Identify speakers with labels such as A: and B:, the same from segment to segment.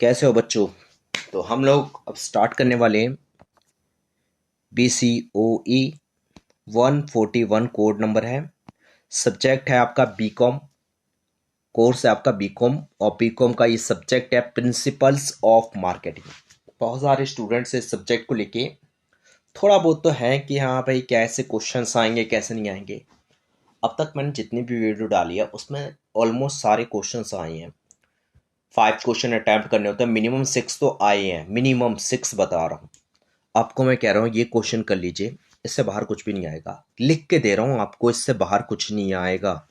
A: कैसे हो बच्चों। तो हम लोग अब स्टार्ट करने वाले हैं। BCOE 141 कोड नंबर है। सब्जेक्ट है आपका बीकॉम। कोर्स है आपका बीकॉम और बीकॉम का ये सब्जेक्ट है प्रिंसिपल्स ऑफ मार्केटिंग। बहुत सारे स्टूडेंट्स इस सब्जेक्ट को लेके थोड़ा बहुत तो है कि हाँ भाई कैसे क्वेश्चंस आएंगे कैसे नहीं आएंगे। अब तक मैंने जितनी भी वीडियो डाली है उसमें ऑलमोस्ट सारे क्वेश्चंस आए हैं। 5 क्वेश्चन अटैम्प्ट करने होते हैं, मिनिमम 6 तो आए हैं, मिनिमम 6 बता रहा हूँ आपको। मैं कह रहा हूँ ये क्वेश्चन कर लीजिए, इससे बाहर कुछ भी नहीं आएगा। लिख के दे रहा हूँ आपको, इससे बाहर कुछ नहीं आएगा।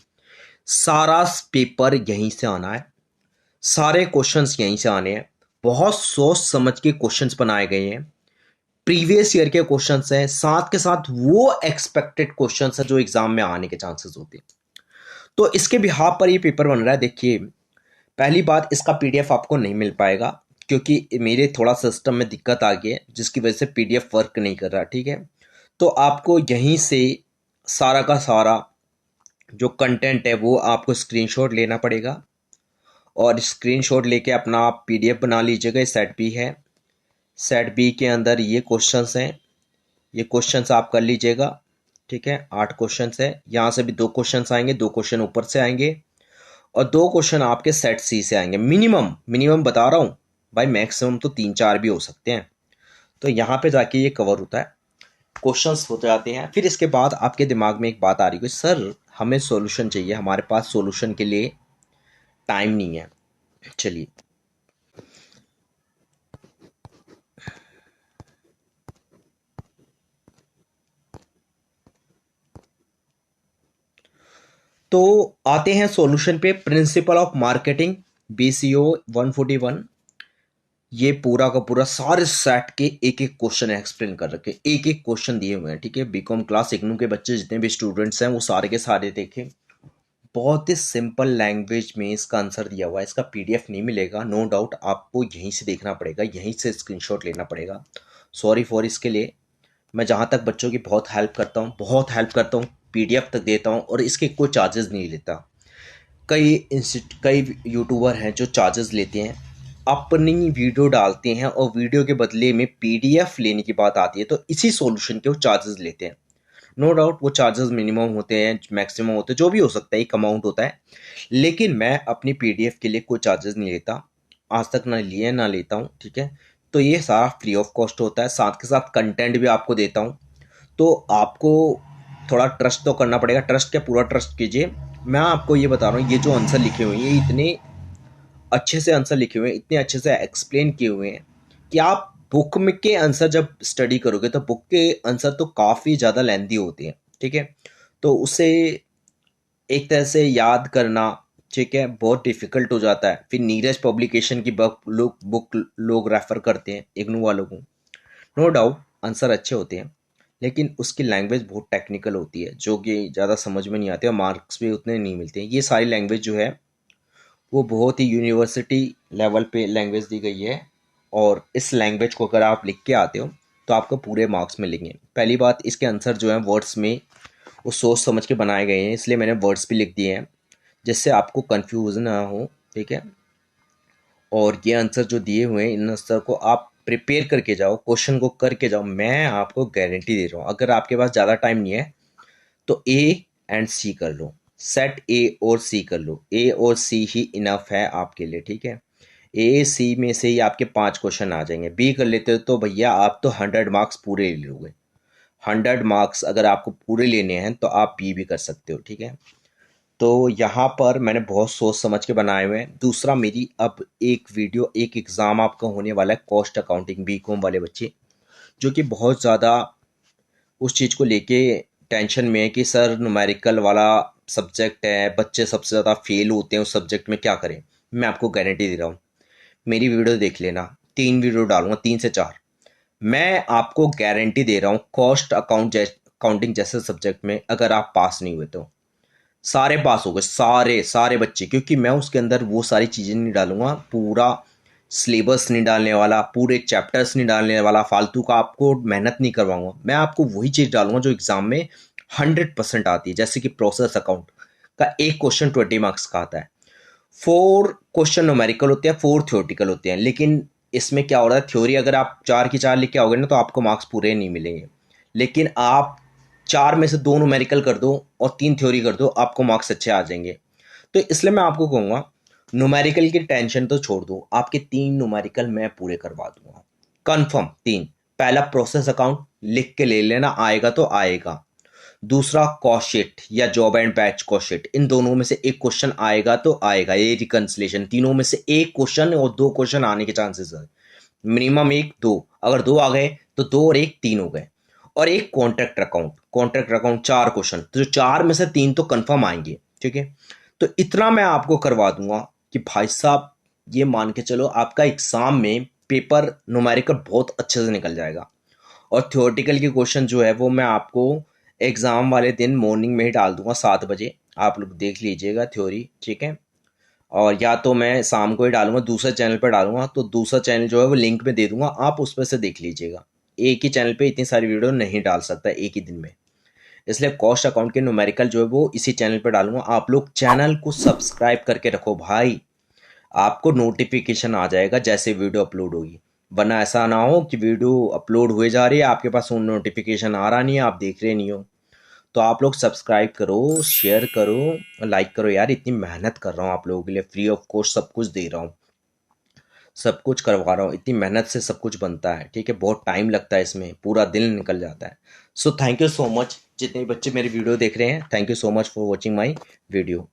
A: सारा पेपर यहीं से आना है, सारे क्वेश्चंस यहीं से आने हैं। बहुत सोच समझ के क्वेश्चंस बनाए गए हैं, प्रीवियस ईयर के क्वेश्चंस हैं, साथ के साथ वो एक्सपेक्टेड क्वेश्चंस है जो एग्जाम में आने के चांसेस होते हैं। तो इसके बिहाफ पर ये पेपर बन रहा है। देखिए, पहली बात, इसका पीडीएफ आपको नहीं मिल पाएगा क्योंकि मेरे थोड़ा सिस्टम में दिक्कत आ गई है जिसकी वजह से पीडीएफ वर्क नहीं कर रहा। ठीक है, तो आपको यहीं से सारा का सारा जो कंटेंट है वो आपको स्क्रीनशॉट लेना पड़ेगा और स्क्रीनशॉट लेके अपना आप पीडीएफ बना लीजिएगा। सेट बी है, सेट बी के अंदर ये क्वेश्चंस हैं, ये क्वेश्चंस आप कर लीजिएगा। ठीक है, 8 क्वेश्चंस है, यहाँ से भी 2 क्वेश्चंस आएंगे, 2 क्वेश्चन ऊपर से आएंगे और 2 क्वेश्चन आपके सेट सी से आएंगे। मिनिमम मिनिमम बता रहा हूँ भाई, मैक्सिमम तो 3-4 भी हो सकते हैं। तो यहाँ पे जाके ये कवर होता है, क्वेश्चंस हो जाते हैं। फिर इसके बाद आपके दिमाग में एक बात आ रही है, सर हमें सॉल्यूशन चाहिए, हमारे पास सॉल्यूशन के लिए टाइम नहीं है। चलिए, तो आते हैं सॉल्यूशन पे। प्रिंसिपल ऑफ मार्केटिंग BCO 141, ये पूरा का पूरा सारे सेट के एक एक क्वेश्चन एक्सप्लेन कर रखे, एक एक क्वेश्चन दिए हुए हैं। ठीक है, बीकॉम क्लास इग्नू के बच्चे जितने भी स्टूडेंट्स हैं वो सारे के सारे देखें। बहुत ही सिंपल लैंग्वेज में इसका आंसर दिया हुआ है। इसका पीडीएफ नहीं मिलेगा, नो डाउट आपको यहीं से देखना पड़ेगा, यहीं से स्क्रीनशॉट लेना पड़ेगा। सॉरी फॉर इसके लिए। मैं जहाँ तक बच्चों की बहुत हेल्प करता हूँ, बहुत हेल्प करता हूँ, पीडीएफ तक देता हूँ और इसके कोई चार्जेस नहीं लेता। कई यूट्यूबर हैं जो चार्जेस लेते हैं, अपनी वीडियो डालते हैं और वीडियो के बदले में पीडीएफ लेने की बात आती है तो इसी सॉल्यूशन के वो चार्जेस लेते हैं। नो डाउट वो चार्जेस मिनिमम होते हैं, मैक्सिमम होते हैं, जो भी हो सकता है, एक अमाउंट होता है। लेकिन मैं अपनी पीडीएफ के लिए कोई चार्जेस नहीं लेता, आज तक ना लिए ना लेता हूँ। ठीक है, तो ये सारा फ्री ऑफ कॉस्ट होता है, साथ के साथ कंटेंट भी आपको देता हूँ। तो आपको थोड़ा ट्रस्ट तो करना पड़ेगा। ट्रस्ट क्या, पूरा ट्रस्ट कीजिए। मैं आपको ये बता रहा हूँ, ये जो आंसर लिखे हुए हैं ये इतने अच्छे से आंसर लिखे हुए हैं, इतने अच्छे से एक्सप्लेन किए हुए हैं कि आप बुक में के आंसर जब स्टडी करोगे तो बुक के आंसर तो काफ़ी ज़्यादा लेंदी होते हैं। ठीक है, तो उसे एक तरह से याद करना, ठीक है, बहुत डिफिकल्ट हो जाता है। फिर नीरज पब्लिकेशन की बुक लोग रेफर करते हैं इग्नू वालों को। नो डाउट आंसर अच्छे होते हैं लेकिन उसकी लैंग्वेज बहुत टेक्निकल होती है जो कि ज़्यादा समझ में नहीं आती और मार्क्स भी उतने नहीं मिलते हैं। ये सारी लैंग्वेज जो है वो बहुत ही यूनिवर्सिटी लेवल पे लैंग्वेज दी गई है और इस लैंग्वेज को अगर आप लिख के आते हो तो आपको पूरे मार्क्स मिलेंगे। पहली बात, इसके आंसर जो हैं वर्ड्स में वो सोच समझ के बनाए गए हैं, इसलिए मैंने वर्ड्स भी लिख दिए हैं जिससे आपको कन्फ्यूज़न ना हो। ठीक है, और ये आंसर जो दिए हुए हैं इन आंसर को आप प्रिपेयर करके जाओ, क्वेश्चन को करके जाओ। मैं आपको गारंटी दे रहा हूँ, अगर आपके पास ज़्यादा टाइम नहीं है तो ए एंड सी कर लो, सेट ए और सी कर लो। ए और सी ही इनफ है आपके लिए। ठीक है, ए सी में से ही आपके 5 क्वेश्चन आ जाएंगे। बी कर लेते हो तो भैया आप तो 100 मार्क्स पूरे ले लोगे। 100 मार्क्स अगर आपको पूरे लेने हैं तो आप बी भी कर सकते हो। ठीक है, तो यहाँ पर मैंने बहुत सोच समझ के बनाए हुए हैं। दूसरा, मेरी अब एक वीडियो, एक एग्ज़ाम आपका होने वाला है कॉस्ट अकाउंटिंग, बीकॉम वाले बच्चे जो कि बहुत ज़्यादा उस चीज़ को लेके टेंशन में है कि सर न्यूमेरिकल वाला सब्जेक्ट है, बच्चे सबसे ज़्यादा फेल होते हैं उस सब्जेक्ट में, क्या करें। मैं आपको गारंटी दे रहा हूँ, मेरी वीडियो देख लेना, 3 वीडियो डालूंगा, 3 से 4। मैं आपको गारंटी दे रहा हूँ कॉस्ट अकाउंटिंग जैसे सब्जेक्ट में अगर आप पास नहीं हुए तो सारे पास हो गए, सारे सारे बच्चे, क्योंकि मैं उसके अंदर वो सारी चीज़ें नहीं डालूंगा, पूरा सिलेबस नहीं डालने वाला, पूरे चैप्टर्स नहीं डालने वाला, फालतू का आपको मेहनत नहीं करवाऊंगा। मैं आपको वही चीज़ डालूंगा जो एग्जाम में 100% आती है। जैसे कि प्रोसेस अकाउंट का एक क्वेश्चन 20 मार्क्स का आता है, 4 क्वेश्चन न्यूमेरिकल होते हैं, 4 थ्योरेटिकल होते हैं। लेकिन इसमें क्या हो रहा है, थ्योरी अगर आप 4 की 4 लिख के आओगे ना तो आपको मार्क्स पूरे नहीं मिलेंगे। लेकिन आप 4 में से 2 न्यूमेरिकल कर दो और 3 थ्योरी कर दो, आपको मार्क्स अच्छे आ जाएंगे। तो इसलिए मैं आपको कहूँगा न्यूमेरिकल की टेंशन तो छोड़ दो, आपके 3 न्यूमेरिकल मैं पूरे करवा दूंगा कन्फर्म। 3, पहला प्रोसेस अकाउंट लिख के ले लेना, आएगा तो आएगा। दूसरा कॉस्ट शीट या job and batch cost sheet, इन दोनों में से एक क्वेश्चन आएगा तो आएगा। ये रिकंसिलेशन, तीनों में से एक क्वेश्चन और 2 क्वेश्चन आने के चांसेस है, मिनिमम 1 2। अगर 2 आ गए तो 2 और 1 3 हो गए। और एक contract account, contract account 4 question, तो जो 4 में से 3 तो कंफर्म आएंगे। ठीक है, तो इतना मैं आपको करवा दूंगा कि भाई साहब ये मान के चलो आपका एग्जाम में पेपर न्यूमेरिकल बहुत अच्छे से निकल जाएगा। और थ्योरेटिकल के क्वेश्चन जो है वो मैं आपको एग्ज़ाम वाले दिन मॉर्निंग में ही डाल दूंगा 7 बजे, आप लोग देख लीजिएगा थ्योरी। ठीक है, और या तो मैं शाम को ही डालूंगा, दूसरे चैनल पर डालूंगा, तो दूसरा चैनल जो है वो लिंक में दे दूंगा, आप उस पर से देख लीजिएगा। एक ही चैनल पे इतनी सारी वीडियो नहीं डाल सकता एक ही दिन में, इसलिए कॉस्ट अकाउंट के न्यूमेरिकल जो है वो इसी चैनल पर डालूंगा। आप लोग चैनल को सब्सक्राइब करके रखो भाई, आपको नोटिफिकेशन आ जाएगा जैसे वीडियो अपलोड होगी। वरना ऐसा ना हो कि वीडियो अपलोड हुए जा रही है, आपके पास नोटिफिकेशन आ रहा नहीं है, आप देख रहे नहीं हो। तो आप लोग सब्सक्राइब करो, शेयर करो, लाइक करो यार, इतनी मेहनत कर रहा हूँ आप लोगों के लिए, फ्री ऑफ कॉस्ट सब कुछ दे रहा हूँ, सब कुछ करवा रहा हूँ, इतनी मेहनत से सब कुछ बनता है। ठीक है, बहुत टाइम लगता है इसमें, पूरा दिन निकल जाता है। So thank you so much जितने बच्चे मेरी वीडियो देख रहे हैं, thank you so much for watching my video.